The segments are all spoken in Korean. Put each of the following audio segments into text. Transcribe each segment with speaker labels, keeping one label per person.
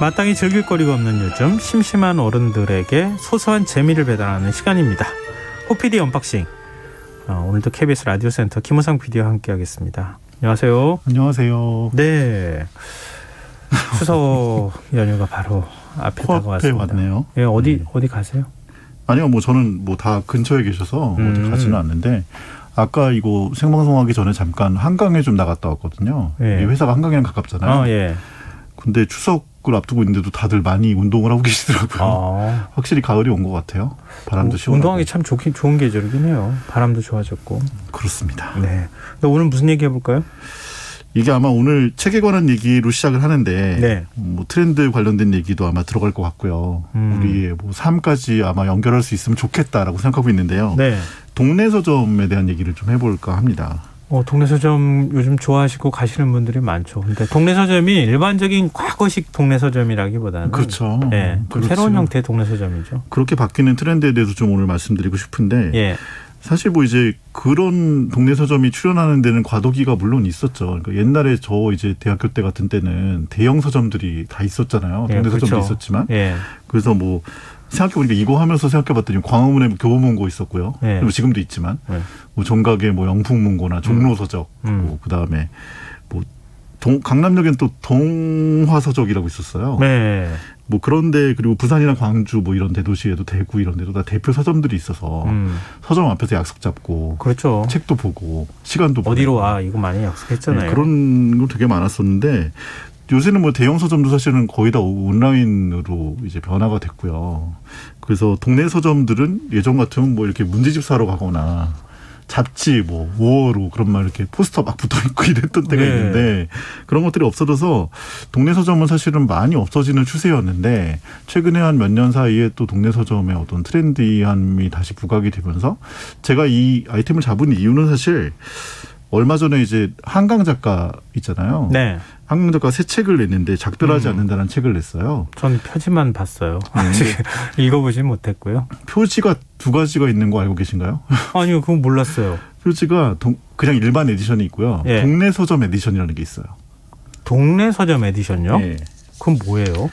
Speaker 1: 마땅히 즐길 거리가 없는 요즘 심심한 어른들에게 소소한 재미를 배달하는 시간입니다. 호피디 언박싱. 오늘도 KBS 라디오센터 김호상 PD와 함께하겠습니다. 안녕하세요.
Speaker 2: 안녕하세요.
Speaker 1: 네. 추석 연휴가 바로 앞에 다가왔습니다.
Speaker 2: 왔네요.
Speaker 1: 예, 어디 가세요?
Speaker 2: 아니요, 저는 다 근처에 계셔서 어디 가지는 않는데 아까 이거 생방송하기 전에 잠깐 한강에 좀 나갔다 왔거든요.
Speaker 1: 예.
Speaker 2: 이 회사가 한강이랑 가깝잖아요.
Speaker 1: 예.
Speaker 2: 근데 추석을 앞두고 있는데도 다들 많이 운동을 하고 계시더라고요. 확실히 가을이 온 것 같아요. 바람도 시원하고.
Speaker 1: 운동하기 참 좋은 계절이긴 해요. 바람도 좋아졌고.
Speaker 2: 그렇습니다.
Speaker 1: 네. 근데 오늘 무슨 얘기 해볼까요?
Speaker 2: 이게 아마 오늘 책에 관한 얘기로 시작을 하는데
Speaker 1: 네.
Speaker 2: 트렌드 관련된 얘기도 아마 들어갈 것 같고요. 우리의 삶까지 아마 연결할 수 있으면 좋겠다라고 생각하고 있는데요.
Speaker 1: 네.
Speaker 2: 동네 서점에 대한 얘기를 좀 해볼까 합니다.
Speaker 1: 동네 서점 요즘 좋아하시고 가시는 분들이 많죠. 근데 동네 서점이 일반적인 과거식 동네 서점이라기보다는
Speaker 2: 그렇죠.
Speaker 1: 네,
Speaker 2: 그렇죠.
Speaker 1: 새로운 형태의 동네 서점이죠.
Speaker 2: 그렇게 바뀌는 트렌드에 대해서 좀 오늘 말씀드리고 싶은데
Speaker 1: 예.
Speaker 2: 사실 이제 그런 동네 서점이 출연하는 데는 과도기가 물론 있었죠. 그러니까 옛날에 저 이제 대학교 때 같은 때는 대형 서점들이 다 있었잖아요. 동네
Speaker 1: 그렇죠.
Speaker 2: 서점도 있었지만.
Speaker 1: 예.
Speaker 2: 그래서 생각해보니까 이거 하면서 생각해봤더니 광화문에 교보문고 있었고요.
Speaker 1: 네.
Speaker 2: 지금도 있지만 정각에 영풍문고나 종로서적 그다음에 강남역엔 또 동화서적이라고 있었어요.
Speaker 1: 네.
Speaker 2: 그런데 그리고 부산이나 광주 이런 대도시에도 대구 이런 데도 다 대표 서점들이 있어서 서점 앞에서 약속 잡고
Speaker 1: 그렇죠.
Speaker 2: 책도 보고 시간도
Speaker 1: 어디로
Speaker 2: 보내고.
Speaker 1: 와 이거 많이 약속했잖아요.
Speaker 2: 네, 그런 거 되게 많았었는데 요새는 대형 서점도 사실은 거의 다 온라인으로 이제 변화가 됐고요. 그래서 동네 서점들은 예전 같으면 이렇게 문제집 사러 가거나 잡지 5월호 그런 말 이렇게 포스터 막 붙어 있고 이랬던 때가 있는데 그런 것들이 없어져서 동네 서점은 사실은 많이 없어지는 추세였는데 최근에 한 몇 년 사이에 또 동네 서점의 어떤 트렌디함이 다시 부각이 되면서 제가 이 아이템을 잡은 이유는 사실 얼마 전에 이제 한강 작가 있잖아요.
Speaker 1: 네.
Speaker 2: 한강 작가 새 책을 냈는데 작별하지 않는다는 책을 냈어요.
Speaker 1: 전 표지만 봤어요. 아직 읽어보진 못했고요.
Speaker 2: 표지가 두 가지가 있는 거 알고 계신가요?
Speaker 1: 아니요, 그건 몰랐어요.
Speaker 2: 표지가 그냥 일반 에디션이 있고요.
Speaker 1: 예.
Speaker 2: 동네 서점 에디션이라는 게 있어요.
Speaker 1: 동네 서점 에디션요?
Speaker 2: 네.
Speaker 1: 그건 뭐예요?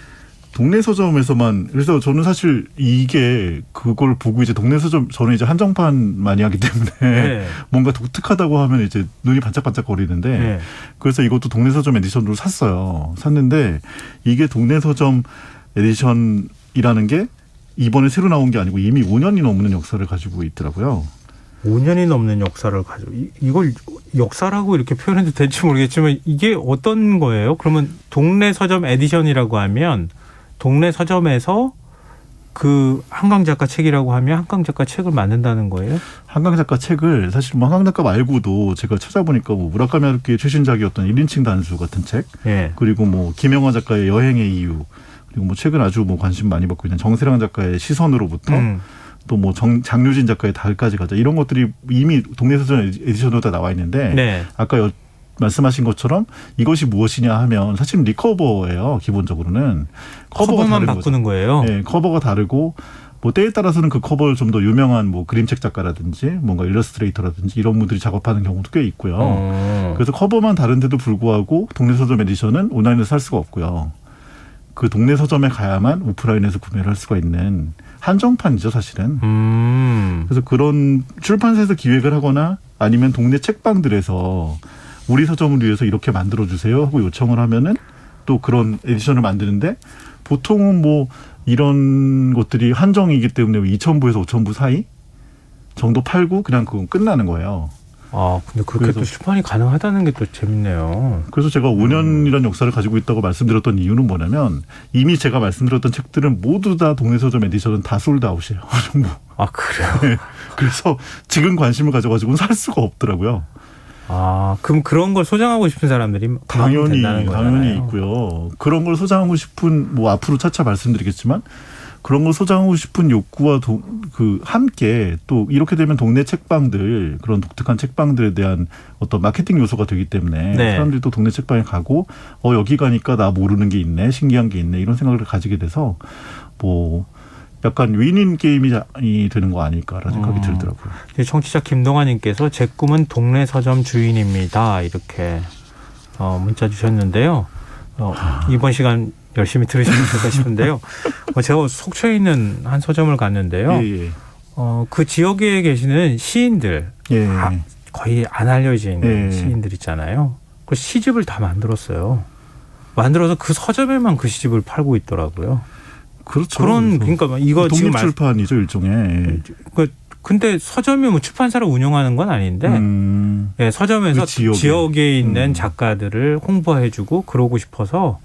Speaker 2: 동네 서점에서만 그래서 저는 사실 이게 그걸 보고 이제 동네 서점 저는 이제 한정판 많이 하기 때문에 뭔가 독특하다고 하면 이제 눈이 반짝반짝 거리는데 그래서 이것도 동네 서점 에디션으로 샀어요. 샀는데 이게 동네 서점 에디션이라는 게 이번에 새로 나온 게 아니고 이미 5년이 넘는 역사를 가지고 있더라고요.
Speaker 1: 5년이 넘는 역사를 가지고 이걸 역사라고 이렇게 표현해도 될지 모르겠지만 이게 어떤 거예요? 그러면 동네 서점 에디션이라고 하면 동네 서점에서 그 한강 작가 책이라고 하면 한강 작가 책을 만든다는 거예요?
Speaker 2: 한강 작가 책을 사실 한강 작가 말고도 제가 찾아보니까 무라카미 하루키의 최신작이었던 1인칭 단수 같은 책 그리고 김영하 작가의 여행의 이유 그리고 최근 아주 관심 많이 받고 있는 정세랑 작가의 시선으로부터 또 장유진 작가의 달까지 가자 이런 것들이 이미 동네 서점 에디션으로 다 나와 있는데 아까 말씀하신 것처럼 이것이 무엇이냐 하면 사실 리커버예요. 기본적으로는
Speaker 1: 커버만 바꾸는 거예요.
Speaker 2: 네, 커버가 다르고 때에 따라서는 그 커버를 좀 더 유명한 그림책 작가라든지 뭔가 일러스트레이터라든지 이런 분들이 작업하는 경우도 꽤 있고요. 그래서 커버만 다른데도 불구하고 동네 서점 에디션은 온라인에서 살 수가 없고요. 그 동네 서점에 가야만 오프라인에서 구매를 할 수가 있는 한정판이죠, 사실은. 그래서 그런 출판사에서 기획을 하거나 아니면 동네 책방들에서 우리 서점을 위해서 이렇게 만들어주세요 하고 요청을 하면은 또 그런 에디션을 만드는데 보통은 이런 것들이 한정이기 때문에 2,000부에서 5,000부 사이 정도 팔고 그냥 그건 끝나는 거예요.
Speaker 1: 근데 그렇게 또 출판이 가능하다는 게 또 재밌네요.
Speaker 2: 그래서 제가 5년이라는 역사를 가지고 있다고 말씀드렸던 이유는 뭐냐면 이미 제가 말씀드렸던 책들은 모두 다 동네 서점 에디션은 다 솔드아웃이에요.
Speaker 1: 그래요?
Speaker 2: 네. 그래서 지금 관심을 가져가지고는 살 수가 없더라고요.
Speaker 1: 그럼 그런 걸 소장하고 싶은 사람들이
Speaker 2: 당연히 있고요. 그런 걸 소장하고 싶은 앞으로 차차 말씀드리겠지만 그런 걸 소장하고 싶은 욕구와 함께 또 이렇게 되면 동네 책방들 그런 독특한 책방들에 대한 어떤 마케팅 요소가 되기 때문에 사람들이 또 동네 책방에 가고 여기 가니까 나 모르는 게 있네 신기한 게 있네 이런 생각을 가지게 돼서 약간 윈윈 게임이 되는 거 아닐까라는 생각이 들더라고요.
Speaker 1: 청취자 김동아님께서 제 꿈은 동네 서점 주인입니다. 이렇게 문자 주셨는데요. 이번 시간 열심히 들으시면 될까 싶은데요. 제가 속초에 있는 한 서점을 갔는데요.
Speaker 2: 예.
Speaker 1: 그 지역에 계시는 시인들
Speaker 2: 예.
Speaker 1: 거의 안 알려져 있는
Speaker 2: 예.
Speaker 1: 시인들 있잖아요. 그 시집을 다 만들었어요. 만들어서 그 서점에만 그 시집을 팔고 있더라고요.
Speaker 2: 그렇죠.
Speaker 1: 그러니까 이거 지금
Speaker 2: 독립출판이죠 일종의.
Speaker 1: 근데 서점이 뭐 출판사를 운영하는 건 아닌데 예, 서점에서
Speaker 2: 그
Speaker 1: 지역에 있는 작가들을 홍보해주고 그러고 싶어서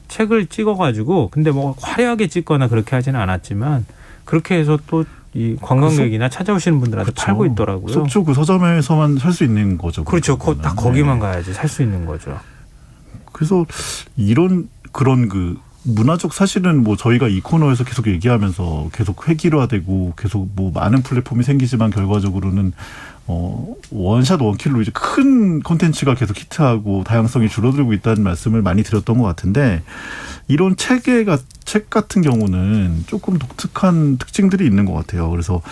Speaker 1: 책을 찍어가지고 근데 뭐 화려하게 찍거나 그렇게 하지는 않았지만 그렇게 해서 또 이 관광객이나 찾아오시는 분들한테
Speaker 2: 그렇죠.
Speaker 1: 팔고 있더라고요.
Speaker 2: 속초 그 서점에서만 살 수 있는 거죠.
Speaker 1: 그렇죠. 딱 거기만 가야지 살 수 있는 거죠.
Speaker 2: 그래서 그런 그 문화적 사실은 뭐 저희가 이 코너에서 계속 얘기하면서 계속 획일화되고 계속 뭐 많은 플랫폼이 생기지만 결과적으로는 원샷 원킬로 이제 큰 콘텐츠가 계속 히트하고 다양성이 줄어들고 있다는 말씀을 많이 드렸던 것 같은데 이런 책 같은 경우는 조금 독특한 특징들이 있는 것 같아요. 그래서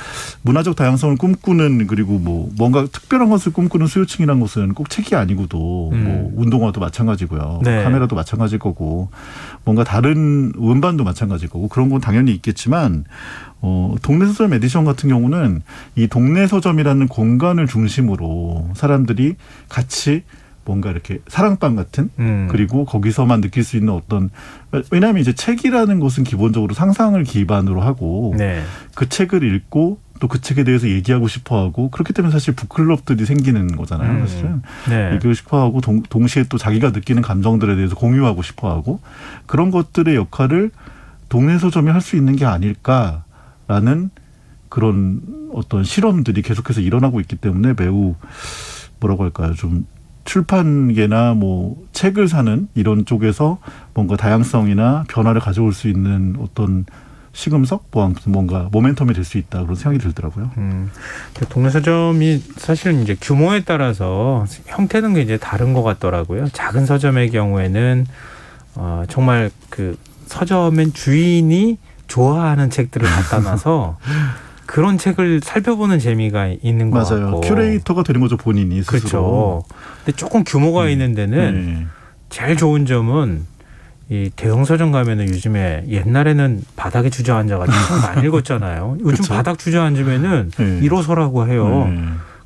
Speaker 2: 문화적 다양성을 꿈꾸는 그리고 뭐 뭔가 특별한 것을 꿈꾸는 수요층이라는 것은 꼭 책이 아니고도 뭐 운동화도 마찬가지고요.
Speaker 1: 네.
Speaker 2: 카메라도 마찬가지일 거고 뭔가 다른 음반도 마찬가지일 거고 그런 건 당연히 있겠지만 동네 서점 에디션 같은 경우는 이 동네 서점이라는 공간을 중심으로 사람들이 같이 뭔가 이렇게 사랑방 같은 그리고 거기서만 느낄 수 있는 어떤 왜냐하면 이제 책이라는 것은 기본적으로 상상을 기반으로 하고
Speaker 1: 네.
Speaker 2: 그 책을 읽고 또 그 책에 대해서 얘기하고 싶어하고 그렇기 때문에 사실 북클럽들이 생기는 거잖아요. 사실은
Speaker 1: 네.
Speaker 2: 얘기하고 싶어하고 동시에 또 자기가 느끼는 감정들에 대해서 공유하고 싶어하고 그런 것들의 역할을 동네 서점이 할 수 있는 게 아닐까라는 그런 어떤 실험들이 계속해서 일어나고 있기 때문에 매우 뭐라고 할까요? 좀 출판계나 뭐 책을 사는 이런 쪽에서 뭔가 다양성이나 변화를 가져올 수 있는 어떤 시금석, 뭐 아무튼 뭔가 모멘텀이 될 수 있다 그런 생각이 들더라고요.
Speaker 1: 동네 서점이 사실은 이제 규모에 따라서 형태는 이제 다른 것 같더라고요. 작은 서점의 경우에는 정말 그 서점의 주인이 좋아하는 책들을 갖다 놔서 그런 책을 살펴보는 재미가 있는 것
Speaker 2: 맞아요.
Speaker 1: 같고.
Speaker 2: 큐레이터가 되는 거죠 본인이 스스로.
Speaker 1: 그렇죠. 근데 조금 규모가 있는 데는 제일 좋은 점은 이 대형 서점 가면은 요즘에 옛날에는 바닥에 주저앉아가지고 책 많이 읽었잖아요. 요즘
Speaker 2: 그쵸?
Speaker 1: 바닥 주저앉으면은
Speaker 2: 네.
Speaker 1: 일어서라고 해요.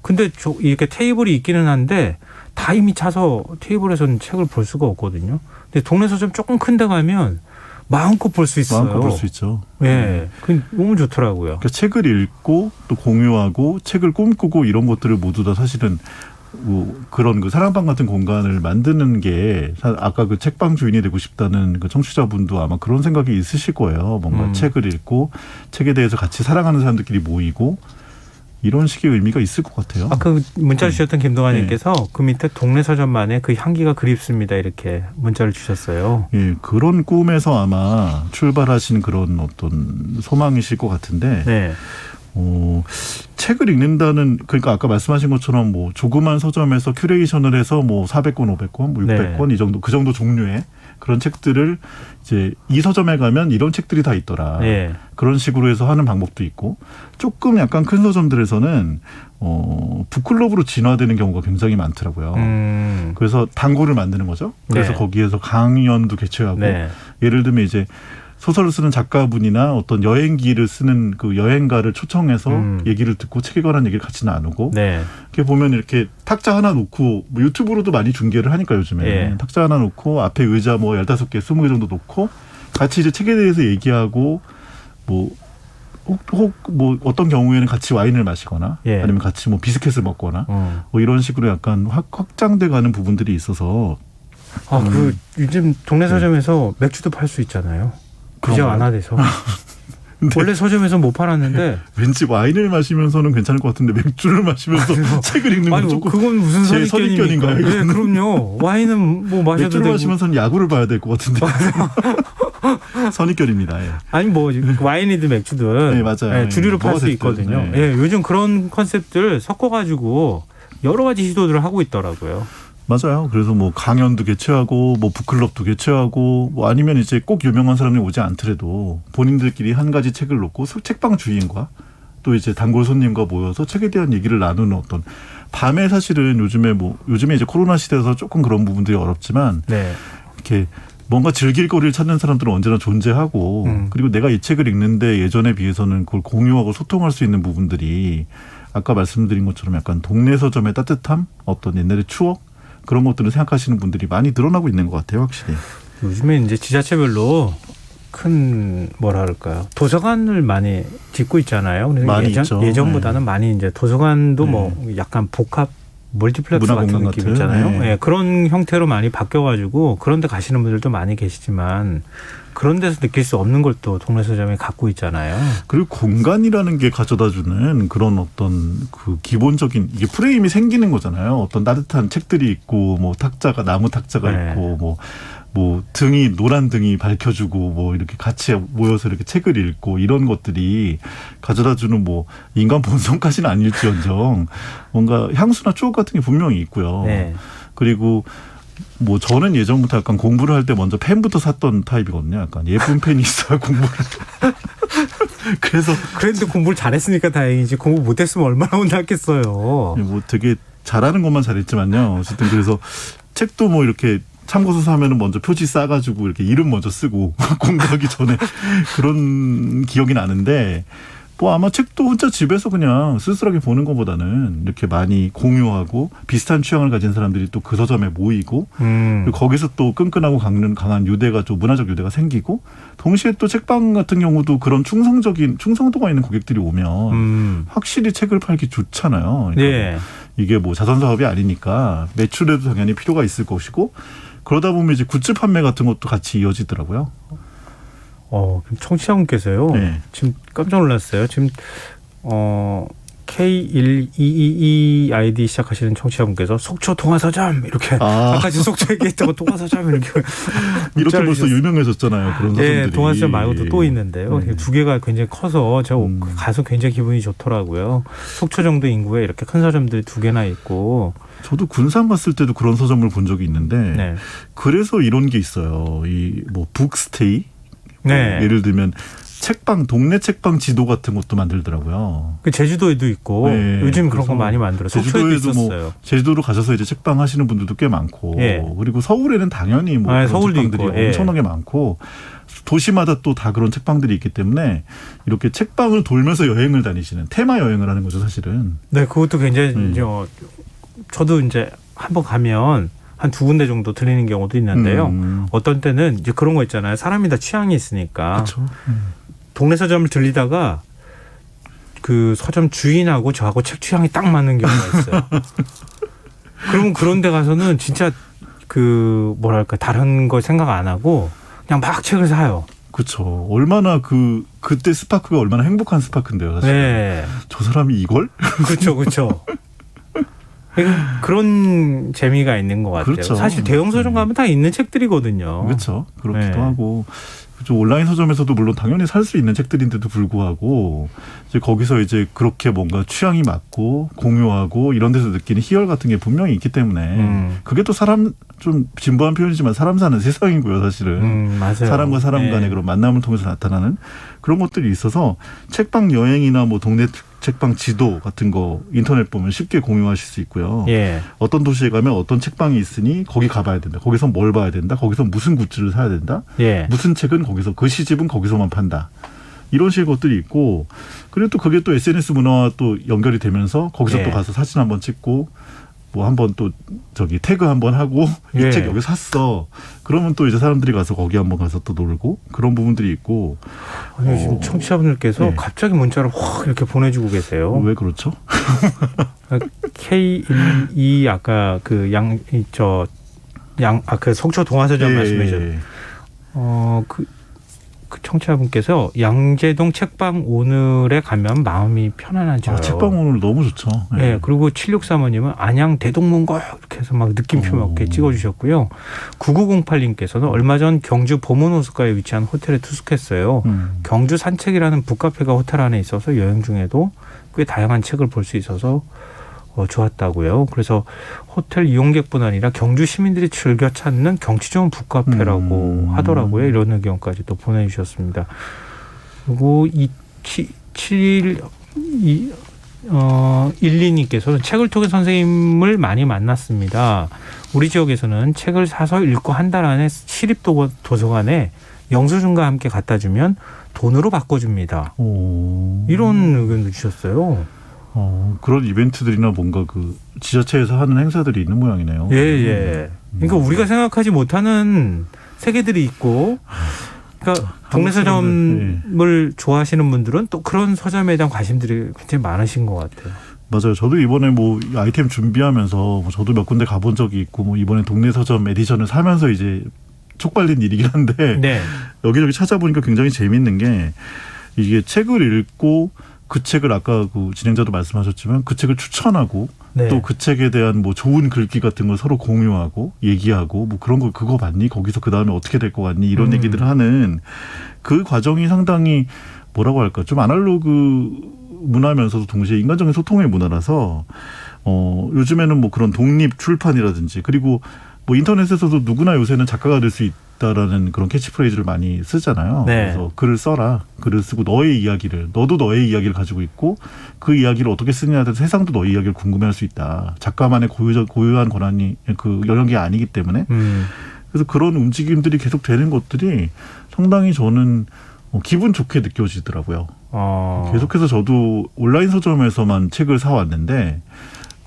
Speaker 1: 근데 이렇게 테이블이 있기는 한데 다 이미 차서 테이블에서는 책을 볼 수가 없거든요. 근데 동네 서점 조금 큰 데 가면 마음껏 볼 수 있어요.
Speaker 2: 마음껏 볼 수 있죠.
Speaker 1: 예, 그 너무 좋더라고요.
Speaker 2: 그러니까 책을 읽고 또 공유하고 책을 꿈꾸고 이런 것들을 모두 다 사실은 뭐 그런 그 사랑방 같은 공간을 만드는 게 아까 그 책방 주인이 되고 싶다는 그 청취자분도 아마 그런 생각이 있으실 거예요. 뭔가 책을 읽고 책에 대해서 같이 사랑하는 사람들끼리 모이고 이런 식의 의미가 있을 것 같아요.
Speaker 1: 아까 문자 주셨던 김동환님께서 그 밑에 동네 서점만의 그 향기가 그립습니다 이렇게 문자를 주셨어요.
Speaker 2: 예, 그런 꿈에서 아마 출발하신 그런 어떤 소망이실 것 같은데.
Speaker 1: 네.
Speaker 2: 책을 읽는다는 그러니까 아까 말씀하신 것처럼 뭐 조그만 서점에서 큐레이션을 해서 뭐 400권, 500권, 뭐 600권
Speaker 1: 네.
Speaker 2: 이 정도 그 정도 종류의 그런 책들을 이제 이 서점에 가면 이런 책들이 다 있더라.
Speaker 1: 네.
Speaker 2: 그런 식으로 해서 하는 방법도 있고 조금 약간 큰 서점들에서는 북클럽으로 진화되는 경우가 굉장히 많더라고요. 그래서 단골을 만드는 거죠. 그래서
Speaker 1: 네.
Speaker 2: 거기에서 강연도 개최하고
Speaker 1: 네.
Speaker 2: 예를 들면 이제 소설을 쓰는 작가분이나 어떤 여행기를 쓰는 그 여행가를 초청해서 얘기를 듣고 책에 관한 얘기를 같이 나누고
Speaker 1: 네.
Speaker 2: 이렇게 보면 이렇게 탁자 하나 놓고 뭐 유튜브로도 많이 중계를 하니까 요즘에
Speaker 1: 예.
Speaker 2: 탁자 하나 놓고 앞에 의자 뭐 15개, 20개 정도 놓고 같이 이제 책에 대해서 얘기하고 뭐 혹 뭐 어떤 경우에는 같이 와인을 마시거나
Speaker 1: 예.
Speaker 2: 아니면 같이 뭐 비스켓을 먹거나 뭐 이런 식으로 약간 확장돼 가는 부분들이 있어서
Speaker 1: 그 요즘 동네 서점에서 맥주도 팔 수 있잖아요. 그저
Speaker 2: 그런가요?
Speaker 1: 완화돼서. 원래 서점에서 못 팔았는데.
Speaker 2: 왠지 와인을 마시면서는 괜찮을 것 같은데 맥주를 마시면서 책을 읽는 건
Speaker 1: 아니,
Speaker 2: 조금
Speaker 1: 그건 무슨
Speaker 2: 제
Speaker 1: 선입견입니까?
Speaker 2: 선입견인가요?
Speaker 1: 네, 그럼요. 와인은 뭐 마셔도
Speaker 2: 맥주를
Speaker 1: 되고.
Speaker 2: 마시면서는 야구를 봐야 될 것 같은데 선입견입니다. 예.
Speaker 1: 아니 뭐 와인이든 맥주든
Speaker 2: 네, 맞아요.
Speaker 1: 주류로 팔
Speaker 2: 먹어도
Speaker 1: 수
Speaker 2: 됐든,
Speaker 1: 있거든요.
Speaker 2: 네.
Speaker 1: 예, 요즘 그런 컨셉들 섞어가지고 여러 가지 시도들을 하고 있더라고요.
Speaker 2: 맞아요. 그래서 뭐 강연도 개최하고 뭐 북클럽도 개최하고 뭐 아니면 이제 꼭 유명한 사람이 오지 않더라도 본인들끼리 한 가지 책을 놓고 책방 주인과 또 이제 단골 손님과 모여서 책에 대한 얘기를 나누는 어떤 밤에 사실은 요즘에 이제 코로나 시대에서 조금 그런 부분들이 어렵지만
Speaker 1: 네.
Speaker 2: 이렇게 뭔가 즐길 거리를 찾는 사람들은 언제나 존재하고 그리고 내가 이 책을 읽는데 예전에 비해서는 그걸 공유하고 소통할 수 있는 부분들이 아까 말씀드린 것처럼 약간 동네 서점의 따뜻함, 어떤 옛날의 추억 그런 것들을 생각하시는 분들이 많이 늘어나고 있는 것 같아요, 확실히.
Speaker 1: 요즘에 이제 지자체별로 큰 뭐랄까요 도서관을 많이 짓고 있잖아요. 그래서
Speaker 2: 많이 있죠.
Speaker 1: 예전보다는 많이 이제 도서관도 뭐 약간 복합 멀티플렉스 같은 느낌 있잖아요. 네. 그런 형태로 많이 바뀌어가지고 그런 데 가시는 분들도 많이 계시지만 그런 데서 느낄 수 없는 걸 또 동네 서점이 갖고 있잖아요.
Speaker 2: 그리고 공간이라는 게 가져다주는 그런 어떤 그 기본적인 이게 프레임이 생기는 거잖아요. 어떤 따뜻한 책들이 있고 뭐 탁자가 나무 탁자가 있고 뭐 등이 노란 등이 밝혀주고 뭐 이렇게 같이 모여서 이렇게 책을 읽고 이런 것들이 가져다주는 뭐 인간 본성까지는 아닐지언정 뭔가 향수나 추억 같은 게 분명히 있고요.
Speaker 1: 네.
Speaker 2: 그리고 뭐 저는 예전부터 약간 공부를 할 때 먼저 펜부터 샀던 타입이거든요. 약간 예쁜 펜이 있어야 공부를. 그래서
Speaker 1: 그런데 공부를 잘했으니까 다행이지 공부 못했으면 얼마나 혼났겠어요.
Speaker 2: 뭐 되게 잘하는 것만 잘했지만요. 어쨌든 그래서 책도 뭐 이렇게 참고서 사면은 먼저 표지 싸가지고 이렇게 이름 먼저 쓰고 공부하기 전에 그런 기억이 나는데 뭐 아마 책도 혼자 집에서 그냥 쓸쓸하게 보는 것보다는 이렇게 많이 공유하고 비슷한 취향을 가진 사람들이 또 그 서점에 모이고 그리고 거기서 또 끈끈하고 강한 유대가 좀 문화적 유대가 생기고 동시에 또 책방 같은 경우도 그런 충성도가 있는 고객들이 오면 확실히 책을 팔기 좋잖아요. 그러니까
Speaker 1: 네.
Speaker 2: 이게 뭐 자선 사업이 아니니까 매출에도 당연히 필요가 있을 것이고 그러다 보면 이제 굿즈 판매 같은 것도 같이 이어지더라고요.
Speaker 1: 청취자분께서요.
Speaker 2: 네.
Speaker 1: 지금 깜짝 놀랐어요. 지금 K1222 아이디 시작하시는 청취자분께서 속초 동화서점 이렇게 아까 지금 속초 얘기했다고 동화서점 이렇게
Speaker 2: 벌써 유명해졌잖아요. 그런 서점들이.
Speaker 1: 네, 동화서점 말고도 또 있는데요. 두 개가 굉장히 커서 제가 가서 굉장히 기분이 좋더라고요. 속초 정도 인구에 이렇게 큰 서점들이 두 개나 있고.
Speaker 2: 저도 군산 갔을 때도 그런 서점을 본 적이 있는데 그래서 이런 게 있어요. 이 뭐 북스테이 예를 들면 동네 책방 지도 같은 것도 만들더라고요.
Speaker 1: 그 제주도에도 있고 요즘 그런 거 많이 만들어요.
Speaker 2: 제주도에도 뭐 제주도로 가셔서 이제 책방 하시는 분들도 꽤 많고 그리고 서울에는 당연히 뭐 그런
Speaker 1: 서울도
Speaker 2: 책방들이
Speaker 1: 있고,
Speaker 2: 엄청나게 많고 도시마다 또 다 그런 책방들이 있기 때문에 이렇게 책방을 돌면서 여행을 다니시는 테마 여행을 하는 거죠, 사실은.
Speaker 1: 네, 그것도 굉장히 저도 이제 한번 가면 한 두 군데 정도 들리는 경우도 있는데요. 어떤 때는 이제 그런 거 있잖아요. 사람이 다 취향이 있으니까.
Speaker 2: 그렇죠.
Speaker 1: 동네 서점을 들리다가 그 서점 주인하고 저하고 책 취향이 딱 맞는 경우가 있어요. 그러면 그런 데 가서는 진짜 그 뭐랄까 다른 거 생각 안 하고 그냥 막 책을 사요.
Speaker 2: 그렇죠. 얼마나 그때 스파크가 얼마나 행복한 스파크인데요, 사실.
Speaker 1: 네.
Speaker 2: 저 사람이 이걸?
Speaker 1: 그렇죠. 그런 재미가 있는 것 같아요.
Speaker 2: 그렇죠.
Speaker 1: 사실 대형 서점 가면 다 있는 책들이거든요.
Speaker 2: 그렇죠. 그렇기도 하고. 온라인 서점에서도 물론 당연히 살 수 있는 책들인데도 불구하고 이제 거기서 이제 그렇게 뭔가 취향이 맞고 공유하고 이런 데서 느끼는 희열 같은 게 분명히 있기 때문에 그게 또 사람 좀 진부한 표현이지만 사람 사는 세상이고요, 사실은.
Speaker 1: 맞아요.
Speaker 2: 사람과 사람 간의 그런 만남을 통해서 나타나는 그런 것들이 있어서 책방 여행이나 뭐 동네 책방 지도 같은 거 인터넷 보면 쉽게 공유하실 수 있고요. 어떤 도시에 가면 어떤 책방이 있으니 거기 가봐야 된다. 거기서 뭘 봐야 된다. 거기서 무슨 굿즈를 사야 된다. 무슨 책은 거기서 그 시집은 거기서만 판다. 이런 식의 것들이 있고 그리고 또 그게 또 SNS 문화와 또 연결이 되면서 거기서 또 가서 사진 한번 찍고 뭐 한번 또 태그 한번 하고 이 책 여기 샀어. 그러면 또 이제 사람들이 가서 거기 한번 가서 또 놀고 그런 부분들이 있고.
Speaker 1: 아니, 지금 청취자분들께서 갑자기 문자를 확 이렇게 보내주고 계세요.
Speaker 2: 왜 그렇죠?
Speaker 1: K12 아까 그 그 속초 동화서점 말씀해주셨죠. 그 청취자분께서 양재동 책방 오늘에 가면 마음이 편안하죠.
Speaker 2: 책방 오늘 너무 좋죠.
Speaker 1: 네. 그리고 763호님은 안양 대동문고 이렇게 해서 막 느낌표 몇 개 찍어주셨고요. 9908님께서는 얼마 전 경주 보문호숫가에 위치한 호텔에 투숙했어요. 경주 산책이라는 북카페가 호텔 안에 있어서 여행 중에도 꽤 다양한 책을 볼 수 있어서 좋았다고요. 그래서 호텔 이용객뿐 아니라 경주 시민들이 즐겨 찾는 경치 좋은 북카페라고 하더라고요. 이런 의견까지 또 보내주셨습니다. 그리고 12님께서는 책을 통해 선생님을 많이 만났습니다. 우리 지역에서는 책을 사서 읽고 한 달 안에 시립도서관에 영수증과 함께 갖다 주면 돈으로 바꿔줍니다. 이런 의견도 주셨어요.
Speaker 2: 그런 이벤트들이나 뭔가 그 지자체에서 하는 행사들이 있는 모양이네요.
Speaker 1: 예. 그러니까 우리가 생각하지 못하는 세계들이 있고, 그러니까 동네 서점을 좋아하시는 분들은 또 그런 서점에 대한 관심들이 굉장히 많으신 것 같아요.
Speaker 2: 맞아요. 저도 이번에 뭐 아이템 준비하면서 저도 몇 군데 가본 적이 있고, 뭐 이번에 동네 서점 에디션을 사면서 이제 촉발된 일이긴 한데
Speaker 1: 네.
Speaker 2: 여기저기 찾아보니까 굉장히 재밌는 게 이게 책을 읽고 그 책을 아까 그 진행자도 말씀하셨지만 그 책을 추천하고
Speaker 1: 네.
Speaker 2: 또 그 책에 대한 뭐 좋은 글귀 같은 걸 서로 공유하고 얘기하고 뭐 그런 거 그거 봤니? 거기서 그 다음에 어떻게 될 것 같니? 이런 얘기들을 하는 그 과정이 상당히 뭐라고 할까? 좀 아날로그 문화면서도 동시에 인간적인 소통의 문화라서 요즘에는 뭐 그런 독립 출판이라든지 그리고 뭐 인터넷에서도 누구나 요새는 작가가 될 수 있다라는 그런 캐치프레이즈를 많이 쓰잖아요.
Speaker 1: 네.
Speaker 2: 그래서 글을 써라. 글을 쓰고 너의 이야기를 너도 너의 이야기를 가지고 있고 그 이야기를 어떻게 쓰느냐에 대해서 세상도 너의 이야기를 궁금해할 수 있다. 작가만의 고유한 권한이 그 영역이 아니기 때문에 그래서 그런 움직임들이 계속 되는 것들이 상당히 저는 기분 좋게 느껴지더라고요. 계속해서 저도 온라인 서점에서만 책을 사왔는데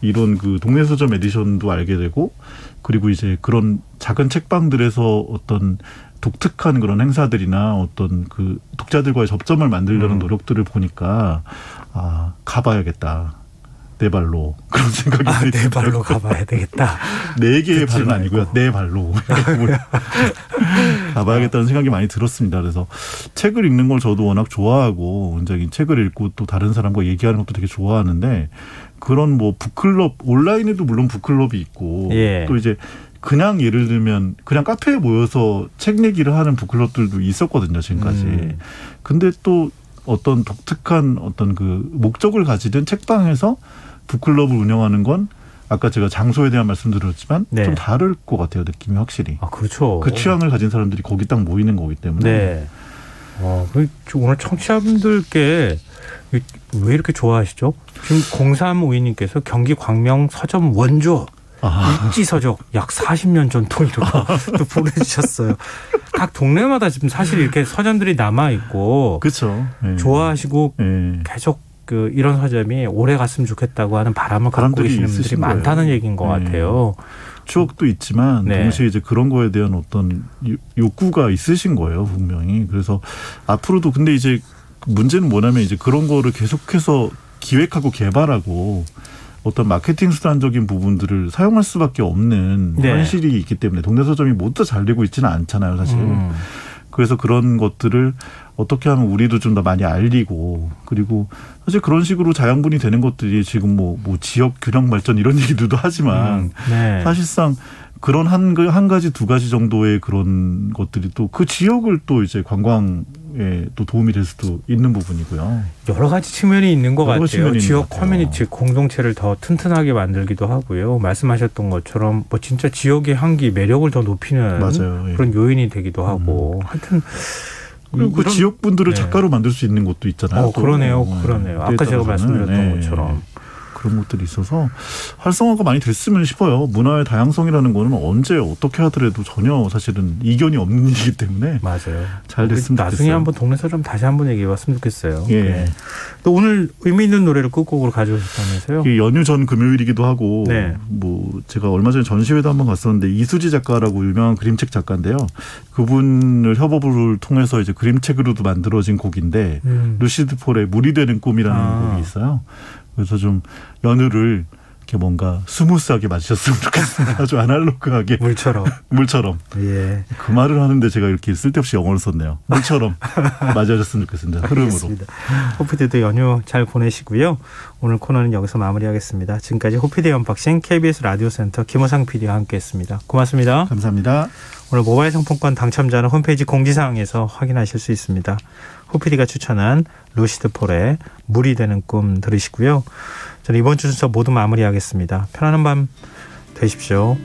Speaker 2: 이런 그 동네 서점 에디션도 알게 되고 그리고 이제 그런 작은 책방들에서 어떤 독특한 그런 행사들이나 어떤 그 독자들과의 접점을 만들려는 노력들을 보니까 가봐야겠다. 내 발로 그런 생각이
Speaker 1: 내 발로 가봐야 되겠다.
Speaker 2: 네 개의 발은 아니고요. 내 발로 가봐야겠다는 생각이 많이 들었습니다. 그래서 책을 읽는 걸 저도 워낙 좋아하고 굉장히 책을 읽고 또 다른 사람과 얘기하는 것도 되게 좋아하는데 그런 뭐 북클럽 온라인에도 물론 북클럽이 있고 또 이제 그냥 예를 들면 그냥 카페에 모여서 책 얘기를 하는 북클럽들도 있었거든요. 지금까지. 근데 또 어떤 독특한 어떤 그 목적을 가지던 책방에서 북클럽을 운영하는 건 아까 제가 장소에 대한 말씀드렸지만 좀 다를 것 같아요. 느낌이 확실히.
Speaker 1: 그렇죠.
Speaker 2: 그 취향을 가진 사람들이 거기 딱 모이는 거기 때문에.
Speaker 1: 네. 오늘 청취자분들께 왜 이렇게 좋아하시죠? 지금 0352님께서 경기 광명 서점 원조 입지서적 약 40년 전통이라고 또 보내주셨어요. 각 동네마다 지금 사실 이렇게 서점들이 남아있고
Speaker 2: 그렇죠.
Speaker 1: 좋아하시고 계속 이런 서점이 오래 갔으면 좋겠다고 하는 바람을 갖고 계시는 분들이 많다는 얘기인 것 같아요.
Speaker 2: 추억도 있지만 동시에 이제 그런 거에 대한 어떤 욕구가 있으신 거예요. 분명히. 그래서 앞으로도 근데 이제 문제는 뭐냐면 이제 그런 거를 계속해서 기획하고 개발하고 어떤 마케팅 수단적인 부분들을 사용할 수밖에 없는 현실이 있기 때문에 동네 서점이 모두 잘 되고 있지는 않잖아요, 사실. 그래서 그런 것들을 어떻게 하면 우리도 좀 더 많이 알리고 그리고 사실 그런 식으로 자양분이 되는 것들이 지금 뭐 지역 균형 발전 이런 얘기들도 하지만 사실상 그런 한 가지 두 가지 정도의 그런 것들이 또 그 지역을 또 이제 관광에 또 도움이 될 수도 있는 부분이고요.
Speaker 1: 여러 가지 측면이 있는 것 같아요. 지역
Speaker 2: 같아요.
Speaker 1: 커뮤니티 공동체를 더 튼튼하게 만들기도 하고요. 말씀하셨던 것처럼 뭐 진짜 지역의 향기 매력을 더 높이는 그런 요인이 되기도 하고 하여튼
Speaker 2: 그리고 그 지역 분들을 작가로 만들 수 있는 것도 있잖아요.
Speaker 1: 그러네요. 아까 제가 말씀드렸던 것처럼.
Speaker 2: 그런 것들이 있어서 활성화가 많이 됐으면 싶어요. 문화의 다양성이라는 거는 언제 어떻게 하더라도 전혀 사실은 이견이 없는 일이기 때문에
Speaker 1: 맞아요.
Speaker 2: 잘 됐으면 좋겠어요.
Speaker 1: 나중에 한번 동네 서점 다시 한번 얘기해봤으면 좋겠어요. 또 오늘 의미 있는 노래를 끝곡으로 가져오셨다면서요?
Speaker 2: 연휴 전 금요일이기도 하고 뭐 제가 얼마 전에 전시회도 한번 갔었는데 이수지 작가라고 유명한 그림책 작가인데요. 그분을 협업을 통해서 이제 그림책으로도 만들어진 곡인데 루시드 폴의 물이 되는 꿈이라는 곡이 있어요. 그래서 좀 연휴를 이렇게 뭔가 스무스하게 맞으셨으면 좋겠습니다. 아주 아날로그하게. 물처럼. 그 말을 하는데 제가 이렇게 쓸데없이 영어를 썼네요. 물처럼 맞아줬으면 좋겠습니다. 흐름으로.
Speaker 1: 호피디도 연휴 잘 보내시고요. 오늘 코너는 여기서 마무리하겠습니다. 지금까지 호피디 언박싱 KBS 라디오센터 김호상 PD와 함께했습니다. 고맙습니다.
Speaker 2: 감사합니다.
Speaker 1: 오늘 모바일 상품권 당첨자는 홈페이지 공지사항에서 확인하실 수 있습니다. 호피디가 추천한 루시드 폴의 물이 되는 꿈 들으시고요. 저는 이번 주 순서 모두 마무리하겠습니다. 편안한 밤 되십시오.